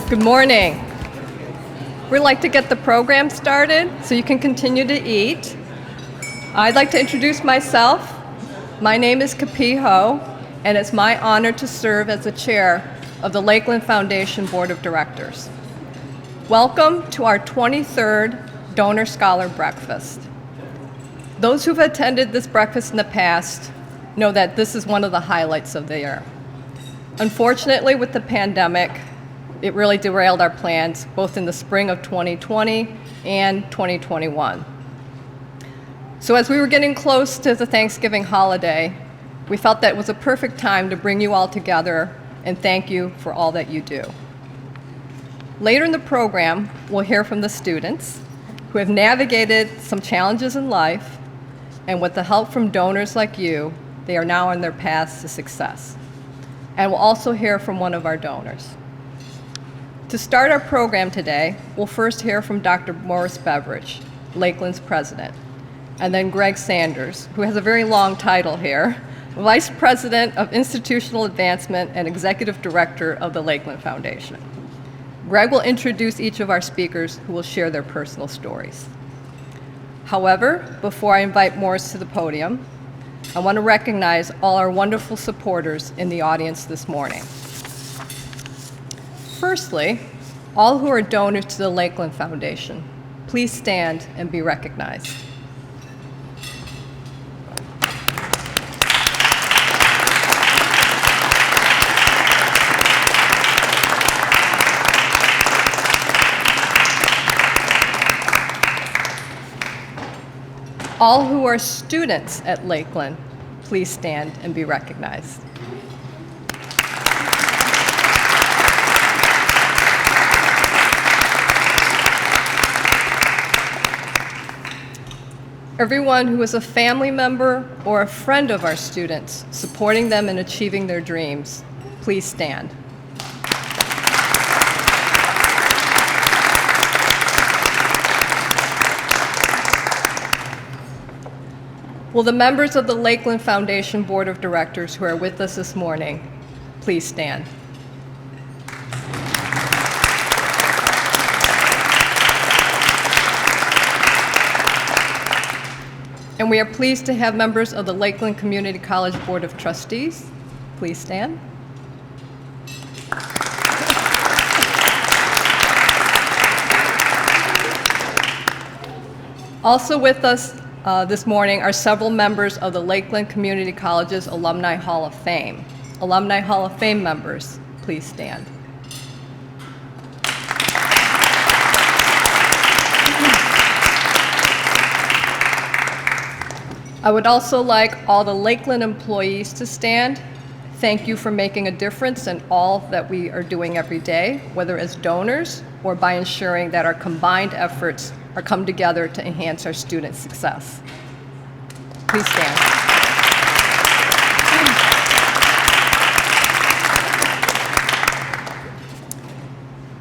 Good morning. We'd like to get the program started so you can continue to eat. I'd like to introduce myself. My name is Kapi Ho, and it's my honor to serve as the chair of the Lakeland Foundation Board of Directors. Welcome to our 23rd Donor Scholar Breakfast. Those who've attended this breakfast in the past know that this is one of the highlights of the year. Unfortunately, with the pandemic, it really derailed our plans, both in the spring of 2020 and 2021. So as we were getting close to the Thanksgiving holiday, we felt that it was a perfect time to bring you all together and thank you for all that you do. Later in the program, we'll hear from the students who have navigated some challenges in life, and with the help from donors like you, they are now on their paths to success. And we'll also hear from one of our donors. To start our program today, we'll first hear from Dr. Morris Beveridge, Lakeland's president, and then Greg Sanders, who has a very long title here, Vice President of Institutional Advancement and Executive Director of the Lakeland Foundation. Greg will introduce each of our speakers who will share their personal stories. However, before I invite Morris to the podium, I want to recognize all our wonderful supporters in the audience this morning. Firstly, all who are donors to the Lakeland Foundation, please stand and be recognized. All who are students at Lakeland, please stand and be recognized. Everyone who is a family member or a friend of our students, supporting them in achieving their dreams, please stand. Will the members of the Lakeland Foundation Board of Directors who are with us this morning, please stand. And we are pleased to have members of the Lakeland Community College Board of Trustees. Please stand. Also with us this morning are several members of the Lakeland Community College's Alumni Hall of Fame. Alumni Hall of Fame members, please stand. I would also like all the Lakeland employees to stand. Thank you for making a difference in all that we are doing every day, whether as donors or by ensuring that our combined efforts are come together to enhance our students' success. Please stand.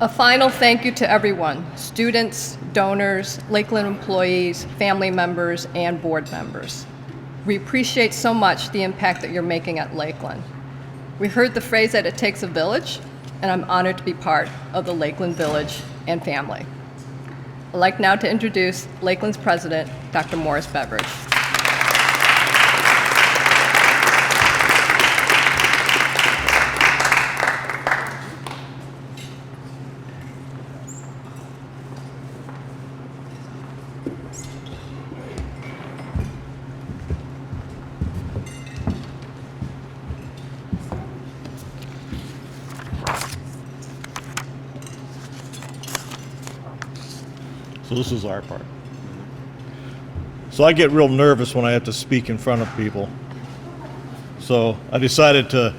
A final thank you to everyone, students, donors, Lakeland employees, family members, and board members. We appreciate so much the impact that you're making at Lakeland. We heard the phrase that it takes a village, and I'm honored to be part of the Lakeland Village and family. I'd like now to introduce Lakeland's president, Dr. Morris Beveridge. So this is our part. So I get real nervous when I have to speak in front of people. So I decided to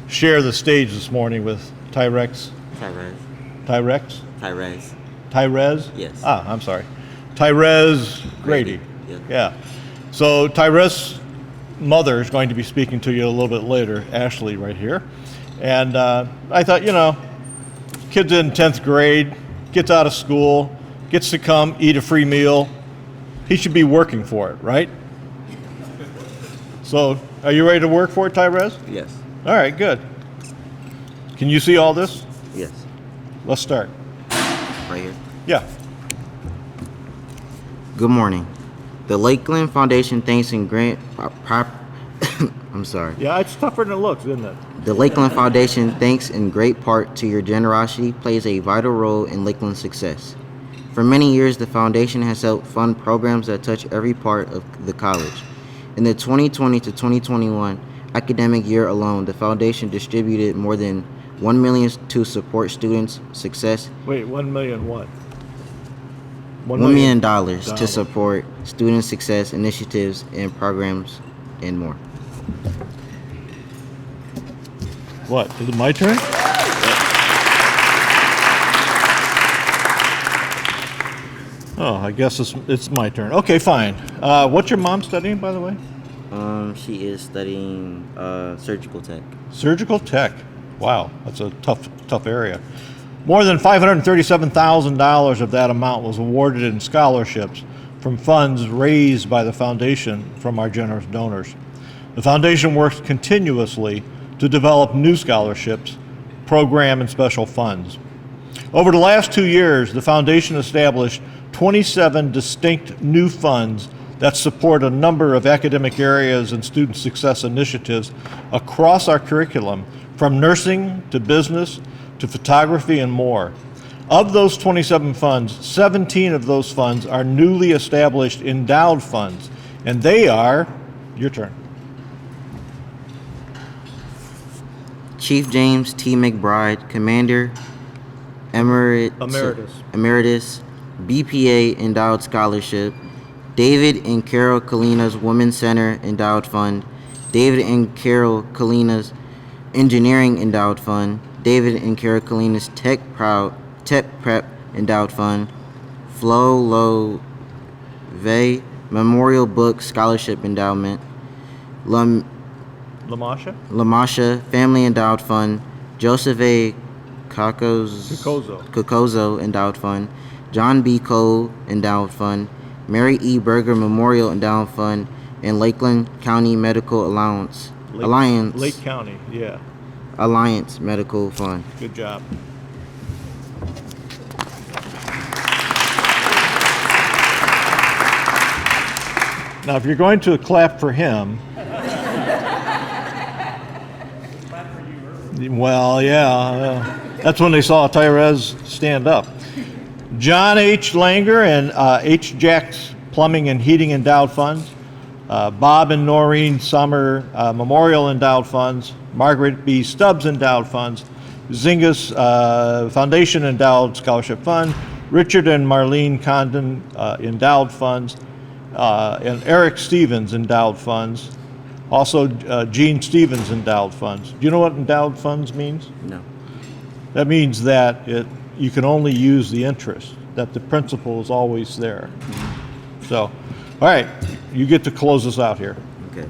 share the stage this morning with Tyrez. Yes. I'm sorry. Tyrez Grady. Yeah. So Tyrez's mother is going to be speaking to you a little bit later, Ashley right here. And I thought, kid's in 10th grade, gets out of school, gets to come eat a free meal. He should be working for it, right? So, are you ready to work for it, Tyrez? Yes. All right, good. Can you see all this? Yes. Let's start. Right here. Yeah. Good morning. The Lakeland Foundation thanks in great I'm sorry. Yeah, it's tougher than it looks, isn't it? The Lakeland Foundation, thanks in great part to your generosity, plays a vital role in Lakeland's success. For many years, the foundation has helped fund programs that touch every part of the college. In the 2020 to 2021 academic year alone, the foundation distributed more than $1 million to support students' success. Wait, 1 million what? $1 million to support student success initiatives and programs and more. What? Is it my turn? Oh, I guess it's my turn. Okay, fine. What's your mom studying, by the way? She is studying surgical tech. Surgical tech. Wow, that's a tough area. More than $537,000 of that amount was awarded in scholarships from funds raised by the foundation from our generous donors. The foundation works continuously to develop new scholarships, program, and special funds. Over the last 2 years, the foundation established 27 distinct new funds that support a number of academic areas and student success initiatives across our curriculum, from nursing to business to photography and more. Of those 27 funds, 17 of those funds are newly established endowed funds, and they are, your turn. Chief James T. McBride, Commander Emeritus, BPA Endowed Scholarship, David and Carol Kalina's Women's Center Endowed Fund, David and Carol Kalina's Engineering Endowed Fund, David and Carol Kalina's Tech Prep Endowed Fund, Flo Lo Vey Memorial Book Scholarship Endowment, LaMasha Family Endowed Fund, Joseph A. Cocozo Endowed Fund, John B. Cole Endowed Fund, Mary E. Berger Memorial Endowed Fund, and Lakeland County Medical Alliance. Lake County, yeah. Alliance Medical Fund. Good job. Now, if you're going to clap for him, well, yeah, that's when they saw Tyrez stand up. John H. Langer and H. Jacks Plumbing and Heating Endowed Funds, Bob and Noreen Summer Memorial Endowed Funds, Margaret B. Stubbs Endowed Funds, Zingas Foundation Endowed Scholarship Fund, Richard and Marlene Condon Endowed Funds, and Eric Stevens Endowed Funds, also Gene Stevens Endowed Funds. Do you know what endowed funds means? No. That means that you can only use the interest, that the principal is always there. So, all right, you get to close us out here. Okay.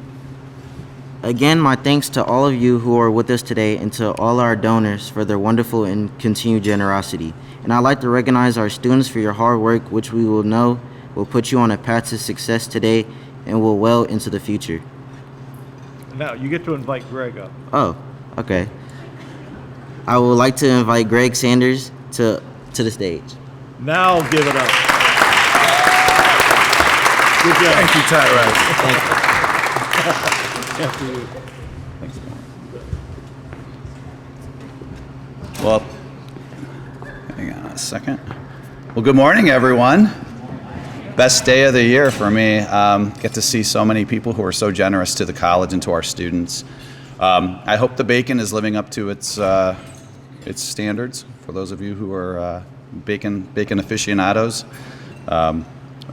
Again, my thanks to all of you who are with us today and to all our donors for their wonderful and continued generosity. And I'd like to recognize our students for your hard work, which we will know will put you on a path to success today and will well into the future. Now, you get to invite Greg up. Oh, okay. I would like to invite Greg Sanders to the stage. Now give it up. Good job. Thank you, Tyrez. After you. Well, hang on a second. Well, good morning, everyone. Best day of the year for me. Get to see so many people who are so generous to the college and to our students. I hope the bacon is living up to its standards. For those of you who are bacon aficionados,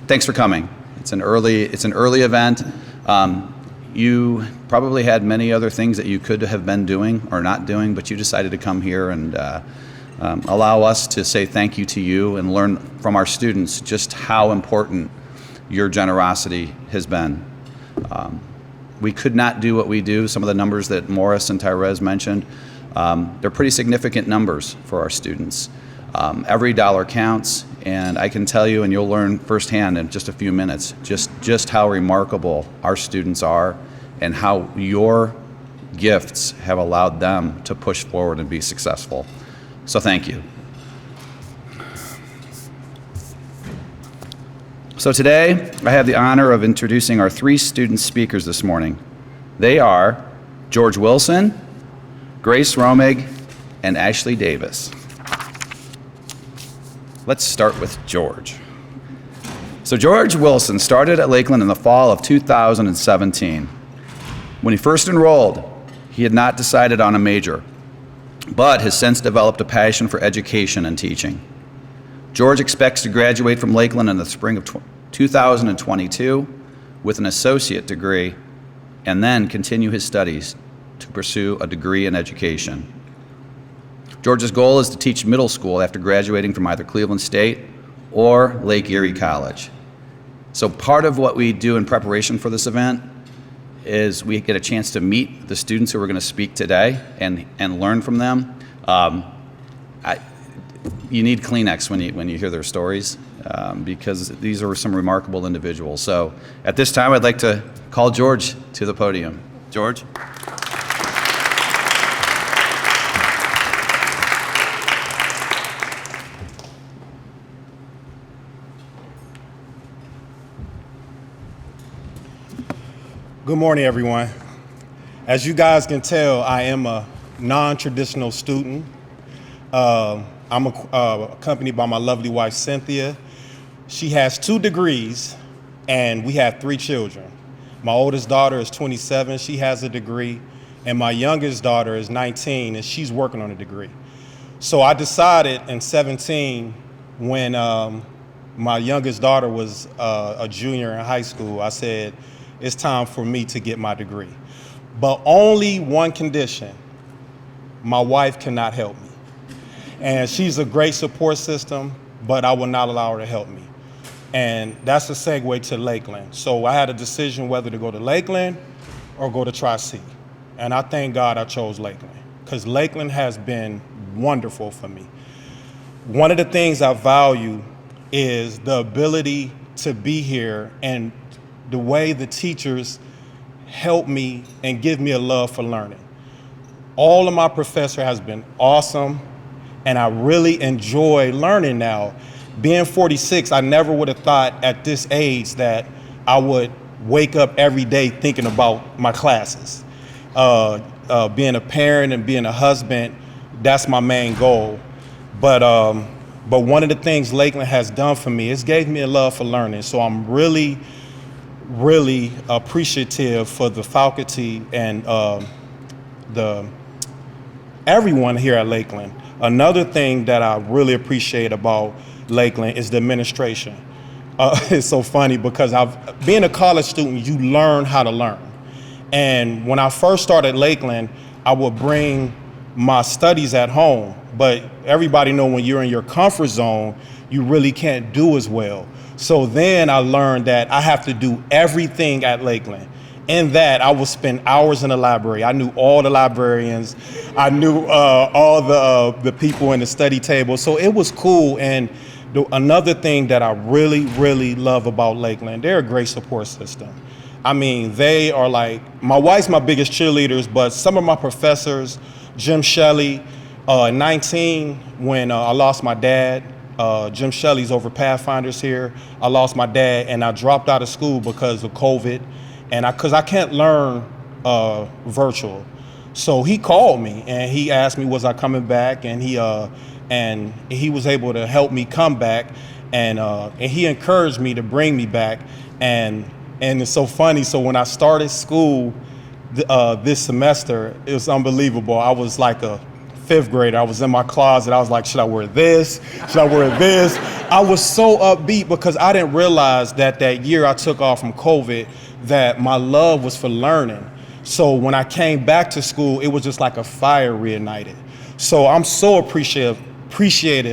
thanks for coming. It's an early event. You probably had many other things that you could have been doing or not doing, but you decided to come here and allow us to say thank you to you and learn from our students just how important your generosity has been. We could not do what we do. Some of the numbers that Morris and Tyrez mentioned, they're pretty significant numbers for our students. Every dollar counts, and I can tell you, and you'll learn firsthand in just a few minutes, just how remarkable our students are and how your gifts have allowed them to push forward and be successful. So thank you. So today, I have the honor of introducing our three student speakers this morning. They are George Wilson, Grace Romig, and Ashley Davis. Let's start with George. So George Wilson started at Lakeland in the fall of 2017. When he first enrolled, he had not decided on a major, but has since developed a passion for education and teaching. George expects to graduate from Lakeland in the spring of 2022 with an associate degree and then continue his studies to pursue a degree in education. George's goal is to teach middle school after graduating from either Cleveland State or Lake Erie College. So part of what we do in preparation for this event is we get a chance to meet the students who are going to speak today and learn from them. You need Kleenex when you hear their stories because these are some remarkable individuals. So at this time, I'd like to call George to the podium. George? Good morning, everyone. As you guys can tell, I am a non-traditional student. I'm accompanied by my lovely wife, Cynthia. She has 2 degrees, and we have 3 children. My oldest daughter is 27, she has a degree, and my youngest daughter is 19, and she's working on a degree. So I decided in 17, when my youngest daughter was a junior in high school, I said, it's time for me to get my degree. But only one condition: my wife cannot help me. And she's a great support system, but I will not allow her to help me. And that's a segue to Lakeland. So I had a decision whether to go to Lakeland or go to Tri-C. And I thank God I chose Lakeland, because Lakeland has been wonderful for me. One of the things I value is the ability to be here and the way the teachers help me and give me a love for learning. All of my professor has been awesome, and I really enjoy learning now. Being 46, I never would have thought at this age that I would wake up every day thinking about my classes. Being a parent and being a husband, that's my main goal. But one of the things Lakeland has done for me is gave me a love for learning. So I'm really appreciative for the faculty and everyone here at Lakeland. Another thing that I really appreciate about Lakeland is the administration. It's so funny because being a college student, you learn how to learn. And when I first started Lakeland, I would bring my studies at home, but everybody know when you're in your comfort zone, you really can't do as well. So then I learned that I have to do everything at Lakeland. In that, I would spend hours in the library. I knew all the librarians. I knew all the people in the study table. So it was cool. And another thing that I really love about Lakeland, they're a great support system. I mean, they are like, my wife's my biggest cheerleaders, but some of my professors, Jim Shelley, 19, when I lost my dad, Jim Shelley's over Pathfinders here. I lost my dad and I dropped out of school because of COVID, and because I can't learn virtual. So he called me and he asked me, was I coming back? And he was able to help me come back, and he encouraged me to bring me back. And it's so funny. So when I started school this semester, it was unbelievable. I was like a 5th grader. I was in my closet. I was like, should I wear this? Should I wear this? I was so upbeat because I didn't realize that year I took off from COVID, that my love was for learning. So when I came back to school, it was just like a fire reignited. So I'm so appreciative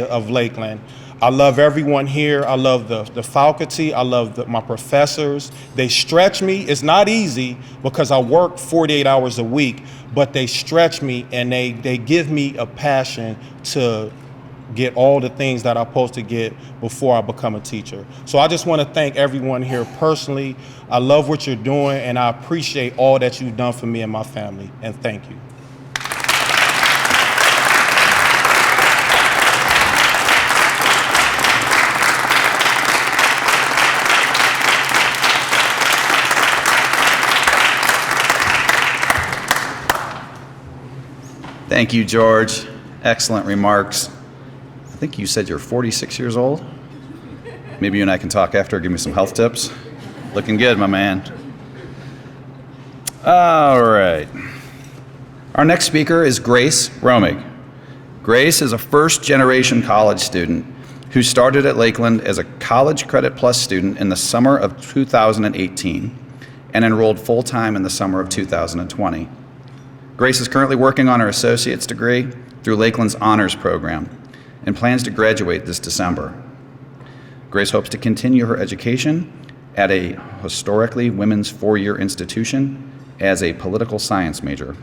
of Lakeland. I love everyone here. I love the faculty. I love my professors. They stretch me. It's not easy because I work 48 hours a week, but they stretch me and they give me a passion to get all the things that I'm supposed to get before I become a teacher. So I just want to thank everyone here personally. I love what you're doing, and I appreciate all that you've done for me and my family, and thank you. Thank you, George. Excellent remarks. I think you said you're 46 years old. Maybe you and I can talk after, give me some health tips. Looking good, my man. All right. Our next speaker is Grace Romig. Grace is a first-generation college student who started at Lakeland as a College Credit Plus student in the summer of 2018 and enrolled full-time in the summer of 2020. Grace is currently working on her associate's degree through Lakeland's Honors Program and plans to graduate this December. Grace hopes to continue her education at a historically women's four-year institution as a political science major.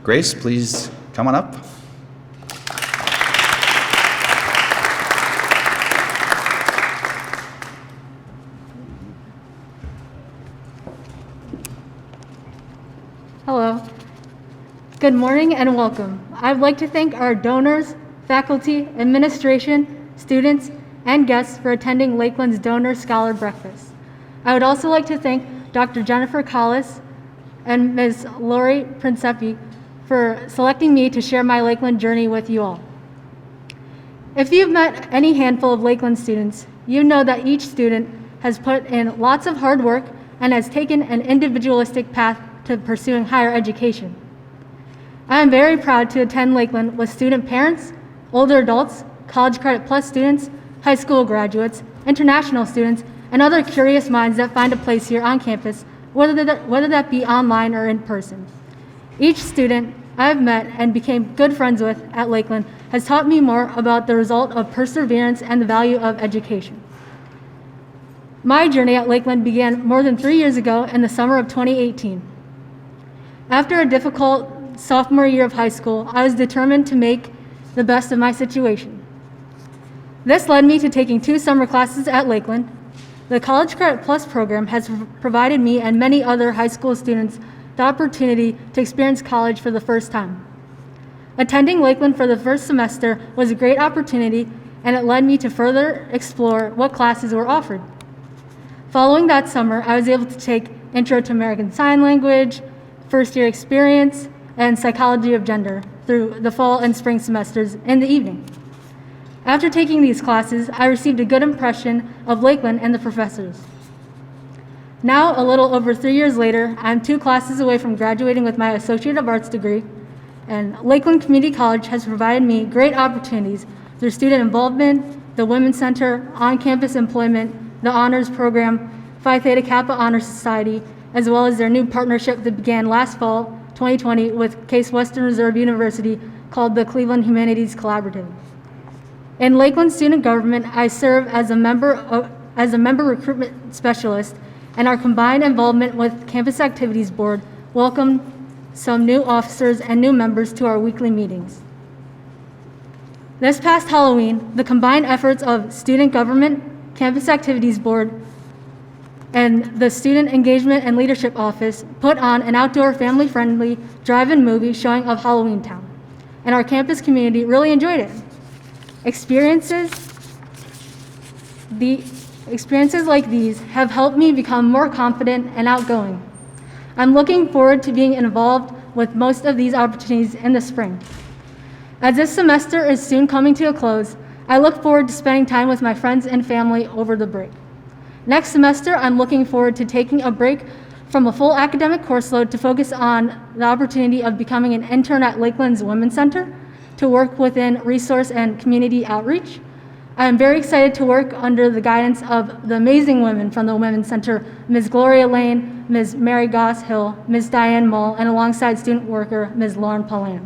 Grace, please come on up. Hello. Good morning and welcome. I'd like to thank our donors, faculty, administration, students, and guests for attending Lakeland's Donor Scholar Breakfast. I would also like to thank Dr. Jennifer Collis and Ms. Lori Principi for selecting me to share my Lakeland journey with you all. If you've met any handful of Lakeland students, you know that each student has put in lots of hard work and has taken an individualistic path to pursuing higher education. I am very proud to attend Lakeland with student parents, older adults, College Credit Plus students, high school graduates, international students, and other curious minds that find a place here on campus, whether that be online or in person. Each student I have met and became good friends with at Lakeland has taught me more about the result of perseverance and the value of education. My journey at Lakeland began more than 3 years ago in the summer of 2018. After a difficult sophomore year of high school, I was determined to make the best of my situation. This led me to taking 2 summer classes at Lakeland. The College Credit Plus program has provided me and many other high school students the opportunity to experience college for the first time. Attending Lakeland for the first semester was a great opportunity, and it led me to further explore what classes were offered. Following that summer, I was able to take Intro to American Sign Language, first year experience, and Psychology of Gender through the fall and spring semesters in the evening. After taking these classes, I received a good impression of Lakeland and the professors. Now, a little over 3 years later, I'm 2 classes away from graduating with my Associate of Arts degree, and Lakeland Community College has provided me great opportunities through student involvement, the Women's Center, on-campus employment, the Honors Program, Phi Theta Kappa Honor Society, as well as their new partnership that began last fall, 2020, with Case Western Reserve University called the Cleveland Humanities Collaborative. In Lakeland Student Government, I serve as a member recruitment specialist, and our combined involvement with Campus Activities Board welcomed some new officers and new members to our weekly meetings. This past Halloween, the combined efforts of Student Government, Campus Activities Board, and the Student Engagement and Leadership Office put on an outdoor family-friendly drive-in movie showing of Halloween Town, and our campus community really enjoyed it. Experiences like these have helped me become more confident and outgoing. I'm looking forward to being involved with most of these opportunities in the spring. As this semester is soon coming to a close, I look forward to spending time with my friends and family over the break. Next semester, I'm looking forward to taking a break from a full academic course load to focus on the opportunity of becoming an intern at Lakeland's Women's Center to work within resource and community outreach. I am very excited to work under the guidance of the amazing women from the Women's Center, Ms. Gloria Lane, Ms. Mary Goss Hill, Ms. Diane Mull, and alongside student worker, Ms. Lauren Palan.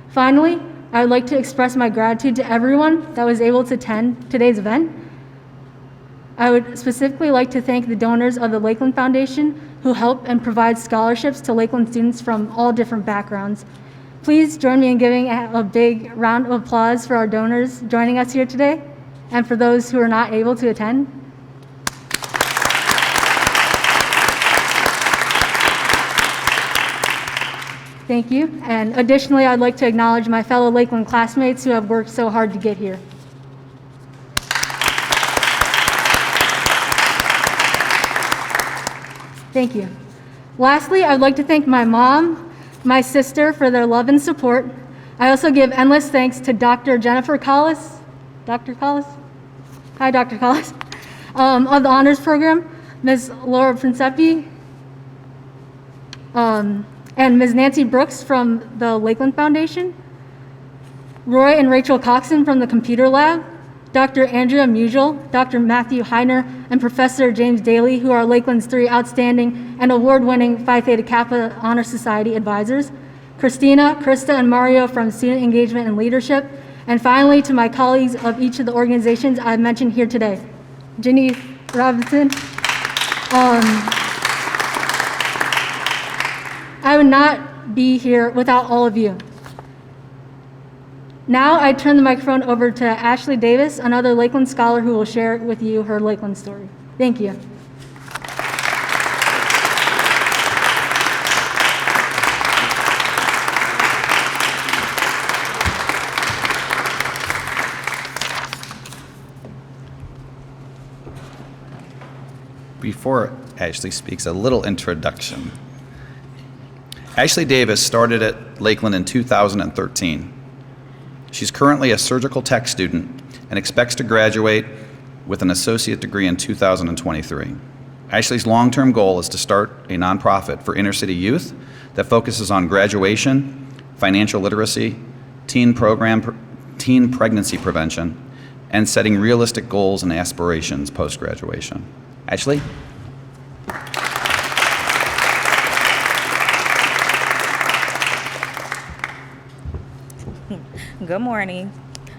Finally, I would like to express my gratitude to everyone that was able to attend today's event. I would specifically like to thank the donors of the Lakeland Foundation who help and provide scholarships to Lakeland students from all different backgrounds. Please join me in giving a big round of applause for our donors joining us here today, and for those who are not able to attend. Thank you. And additionally, I'd like to acknowledge my fellow Lakeland classmates who have worked so hard to get here. Thank you. Lastly, I'd like to thank my mom, my sister for their love and support, I also give endless thanks to Dr. Jennifer Collis. Dr. Collis? Hi, Dr. Collis. Of the Honors Program, Ms. Laura Principi, and Ms. Nancy Brooks from the Lakeland Foundation, Roy and Rachel Coxon from the Computer Lab, Dr. Andrea Musial, Dr. Matthew Heiner, and Professor James Daly, who are Lakeland's 3 outstanding and award-winning Phi Theta Kappa Honor Society advisors, Christina, Krista, and Mario from Student Engagement and Leadership, and finally to my colleagues of each of the organizations I've mentioned here today. Ginny Robinson. I would not be here without all of you. Now I turn the microphone over to Ashley Davis, another Lakeland scholar who will share with you her Lakeland story. Thank you. Before Ashley speaks, a little introduction. Ashley Davis started at Lakeland in 2013. She's currently a surgical tech student and expects to graduate with an associate degree in 2023. Ashley's long-term goal is to start a nonprofit for inner-city youth that focuses on graduation, financial literacy, teen pregnancy prevention, and setting realistic goals and aspirations post-graduation. Ashley? Good morning.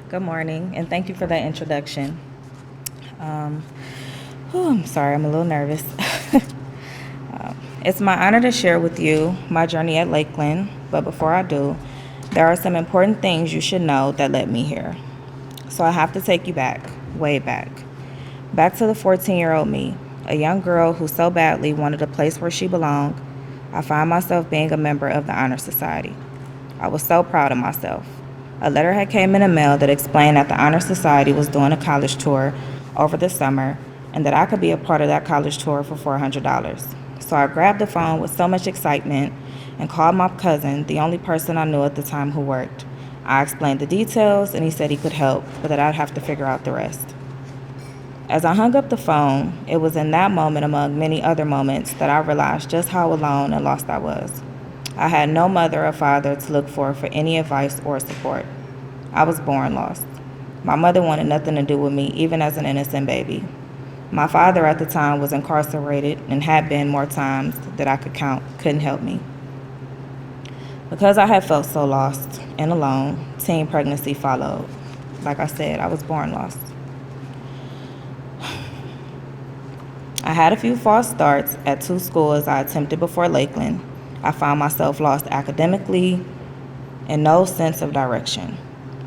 Good morning, and thank you for that introduction. I'm sorry, I'm a little nervous. It's my honor to share with you my journey at Lakeland, but before I do, there are some important things you should know that led me here. So I have to take you back, way back to the 14-year-old me, a young girl who so badly wanted a place where she belonged. I find myself being a member of the Honor Society. I was so proud of myself. A letter had came in the mail that explained that the Honor Society was doing a college tour over the summer and that I could be a part of that college tour for $400. So I grabbed the phone with so much excitement and called my cousin, the only person I knew at the time who worked. I explained the details and he said he could help, but that I'd have to figure out the rest. As I hung up the phone, it was in that moment among many other moments that I realized just how alone and lost I was. I had no mother or father to look for any advice or support. I was born lost. My mother wanted nothing to do with me, even as an innocent baby. My father at the time was incarcerated and had been more times that I could count, couldn't help me. Because I had felt so lost and alone, teen pregnancy followed. Like I said, I was born lost. I had a few false starts at 2 schools I attempted before Lakeland. I found myself lost academically and no sense of direction.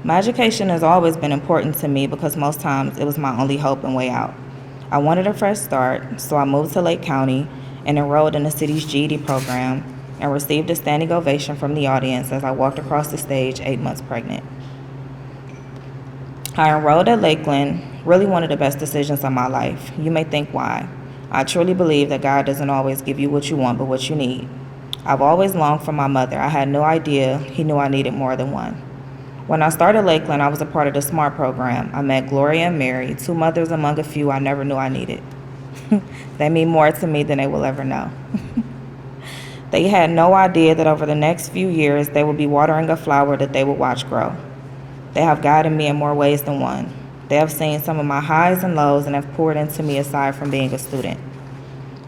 My education has always been important to me because most times it was my only hope and way out. I wanted a fresh start, so I moved to Lake County and enrolled in the city's GED program and received a standing ovation from the audience as I walked across the stage 8 months pregnant. I enrolled at Lakeland, really one of the best decisions of my life. You may think why. I truly believe that God doesn't always give you what you want, but what you need. I've always longed for my mother. I had no idea he knew I needed more than one. When I started Lakeland, I was a part of the SMART program. I met Gloria and Mary, 2 mothers among a few I never knew I needed. They mean more to me than they will ever know. They had no idea that over the next few years, they would be watering a flower that they would watch grow. They have guided me in more ways than one. They have seen some of my highs and lows and have poured into me aside from being a student.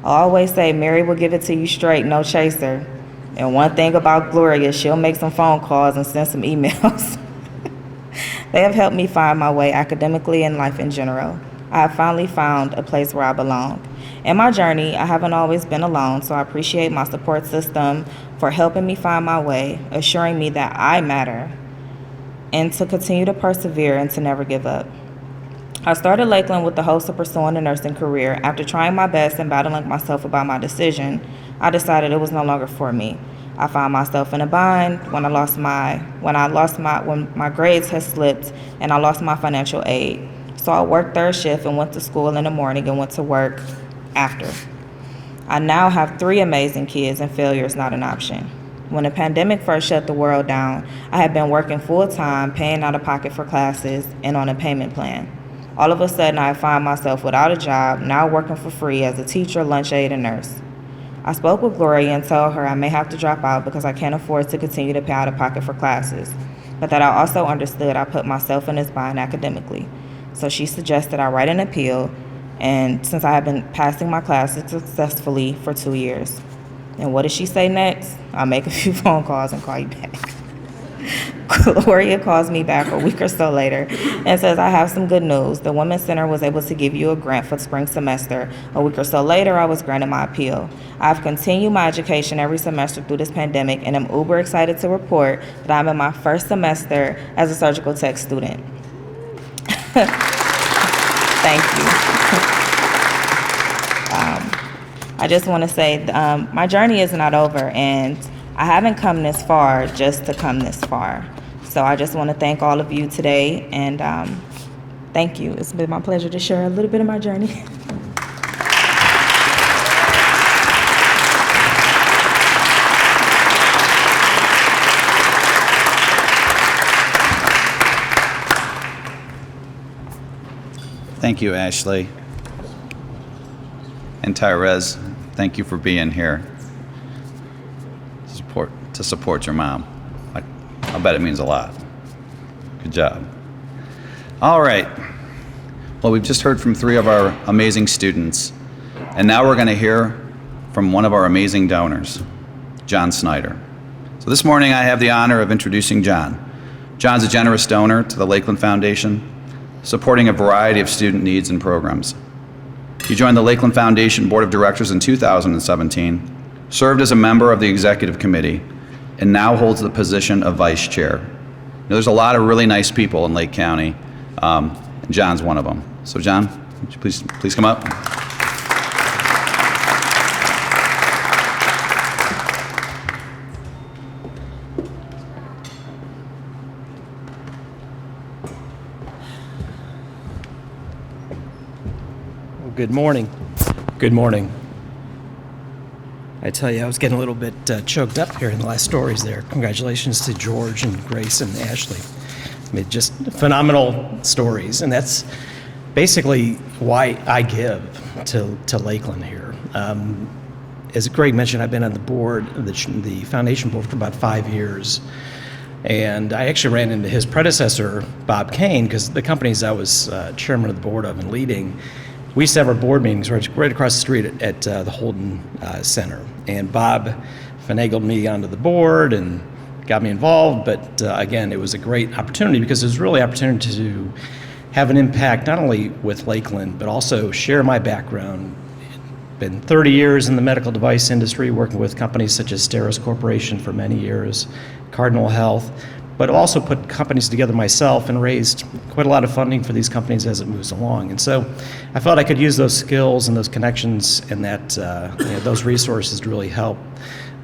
I always say Mary will give it to you straight, no chaser. And one thing about Gloria, she'll make some phone calls and send some emails. They have helped me find my way academically and life in general. I have finally found a place where I belong. In my journey, I haven't always been alone, so I appreciate my support system for helping me find my way, assuring me that I matter, and to continue to persevere and to never give up. I started Lakeland with the hopes of pursuing a nursing career. After trying my best and battling myself about my decision, I decided it was no longer for me. I found myself in a bind when my grades had slipped and I lost my financial aid. So I worked 3rd shift and went to school in the morning and went to work after. I now have 3 amazing kids and failure is not an option. When the pandemic first shut the world down, I had been working full-time, paying out of pocket for classes, and on a payment plan. All of a sudden, I find myself without a job, now working for free as a teacher, lunch aide, and nurse. I spoke with Gloria and told her I may have to drop out because I can't afford to continue to pay out of pocket for classes, but that I also understood I put myself in this bind academically. So she suggested I write an appeal, and since I have been passing my classes successfully for 2 years. And what did she say next? I'll make a few phone calls and call you back. Gloria calls me back a week or so later and says, I have some good news. The Women's Center was able to give you a grant for the spring semester. A week or so later, I was granted my appeal. I've continued my education every semester through this pandemic, and I'm uber excited to report that I'm in my first semester as a surgical tech student. Thank you. I just want to say my journey is not over, and I haven't come this far just to come this far. So I just want to thank all of you today, and thank you. It's been my pleasure to share a little bit of my journey. Thank you, Ashley. And Tyrez, thank you for being here to support your mom. I bet it means a lot. Good job. All right. Well, we've just heard from 3 of our amazing students, and now we're going to hear from one of our amazing donors, John Snyder. So this morning I have the honor of introducing John. John's a generous donor to the Lakeland Foundation, supporting a variety of student needs and programs. He joined the Lakeland Foundation Board of Directors in 2017, served as a member of the executive committee, and now holds the position of vice chair. There's a lot of really nice people in Lake County, and John's one of them. So John, would you please come up? Good morning. Good morning. I tell you, I was getting a little bit choked up hearing the last stories there. Congratulations to George and Grace and Ashley. I mean, just phenomenal stories, and that's basically why I give to Lakeland here. As Greg mentioned, I've been on the board, the foundation board, for about 5 years. And I actually ran into his predecessor, Bob Kane, because the companies I was chairman of the board of and leading, we used to have our board meetings right across the street at the Holden Center. And Bob finagled me onto the board and got me involved. But again, it was a great opportunity because it was really an opportunity to have an impact not only with Lakeland, but also share my background. Been 30 years in the medical device industry, working with companies such as Steris Corporation for many years, Cardinal Health, but also put companies together myself and raised quite a lot of funding for these companies as it moves along. And so I felt I could use those skills and those connections and that those resources to really help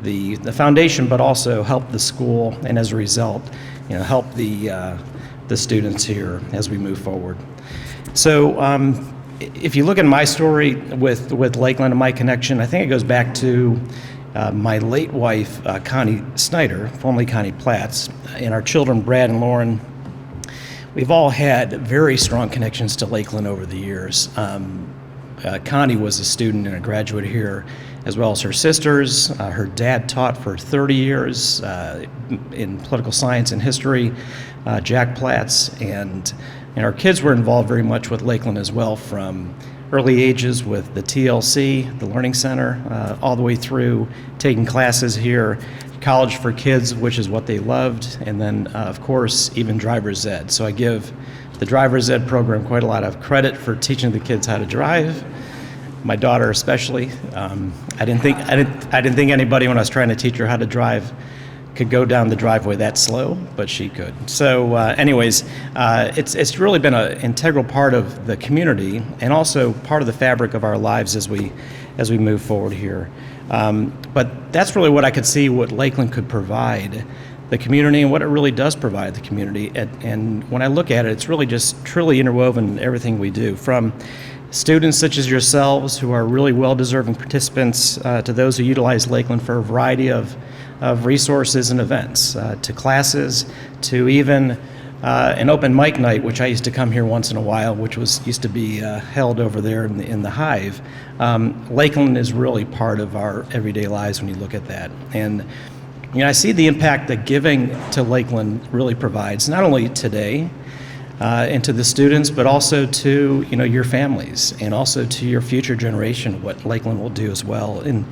the foundation, but also help the school, and as a result, help the students here as we move forward. So if you look at my story with Lakeland and my connection, I think it goes back to my late wife, Connie Snyder, formerly Connie Platts, and our children, Brad and Lauren. We've all had very strong connections to Lakeland over the years. Connie was a student and a graduate here, as well as her sisters. Her dad taught for 30 years in political science and history, Jack Platts, and our kids were involved very much with Lakeland as well, from early ages with the TLC, the Learning Center, all the way through taking classes here, College for Kids, which is what they loved, and then, of course, even Driver's Ed. So I give the Driver's Ed program quite a lot of credit for teaching the kids how to drive. My daughter especially. I didn't think anybody, when I was trying to teach her how to drive, could go down the driveway that slow, but she could. So anyways, it's really been an integral part of the community and also part of the fabric of our lives as we move forward here. But that's really what I could see what Lakeland could provide the community and what it really does provide the community. And when I look at it, it's really just truly interwoven in everything we do, from students such as yourselves who are really well-deserving participants to those who utilize Lakeland for a variety of of resources and events, to classes, to even an open mic night, which I used to come here once in a while, which used to be held over there in the Hive. Lakeland is really part of our everyday lives when you look at that. And I see the impact that giving to Lakeland really provides, not only today and to the students, but also to your families and also to your future generation, what Lakeland will do as well. And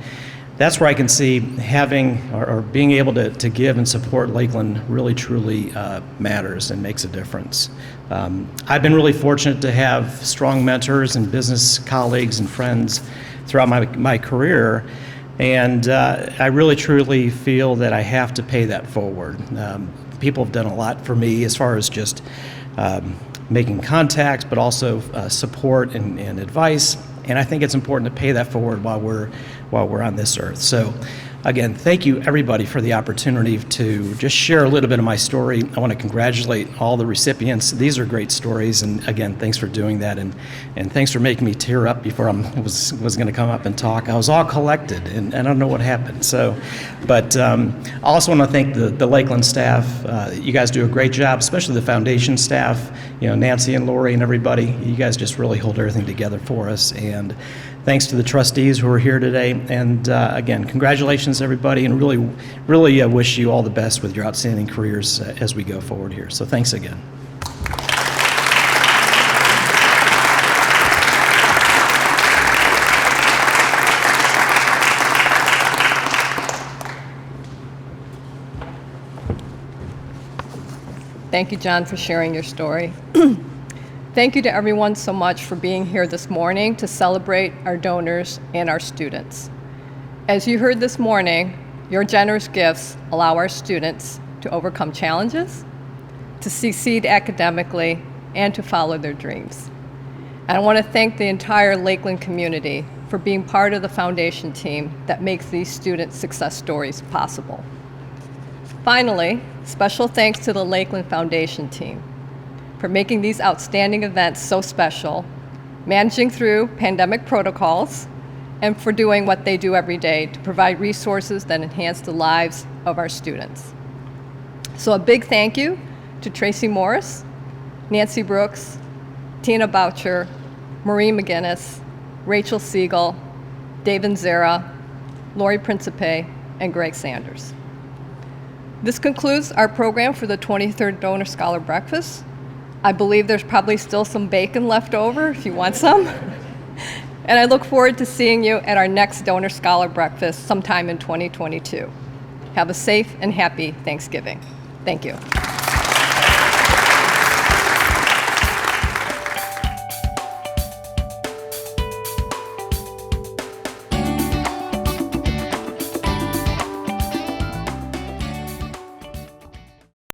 that's where I can see having or being able to give and support Lakeland really truly matters and makes a difference. I've been really fortunate to have strong mentors and business colleagues and friends throughout my career, and I really truly feel that I have to pay that forward. People have done a lot for me as far as just making contacts, but also support and advice. And I think it's important to pay that forward while we're on this earth. So again, thank you everybody for the opportunity to just share a little bit of my story. I want to congratulate all the recipients. These are great stories, and again, thanks for doing that, and thanks for making me tear up before I was going to come up and talk. I was all collected, and I don't know what happened. But I also want to thank the Lakeland staff. You guys do a great job, especially the foundation staff. Nancy and Lori and everybody. You guys just really hold everything together for us. And thanks to the trustees who are here today. And again, congratulations everybody, and really wish you all the best with your outstanding careers as we go forward here. So thanks again. Thank you, John, for sharing your story. Thank you to everyone so much for being here this morning to celebrate our donors and our students. As you heard this morning, your generous gifts allow our students to overcome challenges, to succeed academically, and to follow their dreams. And I want to thank the entire Lakeland community for being part of the foundation team that makes these student success stories possible. Finally, special thanks to the Lakeland Foundation team for making these outstanding events so special, managing through pandemic protocols, and for doing what they do every day to provide resources that enhance the lives of our students. So a big thank you to Tracy Morris, Nancy Brooks, Tina Boucher, Marie McGinnis, Rachel Siegel, David Zera, Lori Principe, and Greg Sanders. This concludes our program for the 23rd Donor Scholar Breakfast. I believe there's probably still some bacon left over if you want some. And I look forward to seeing you at our next Donor Scholar Breakfast sometime in 2022. Have a safe and happy Thanksgiving. Thank you.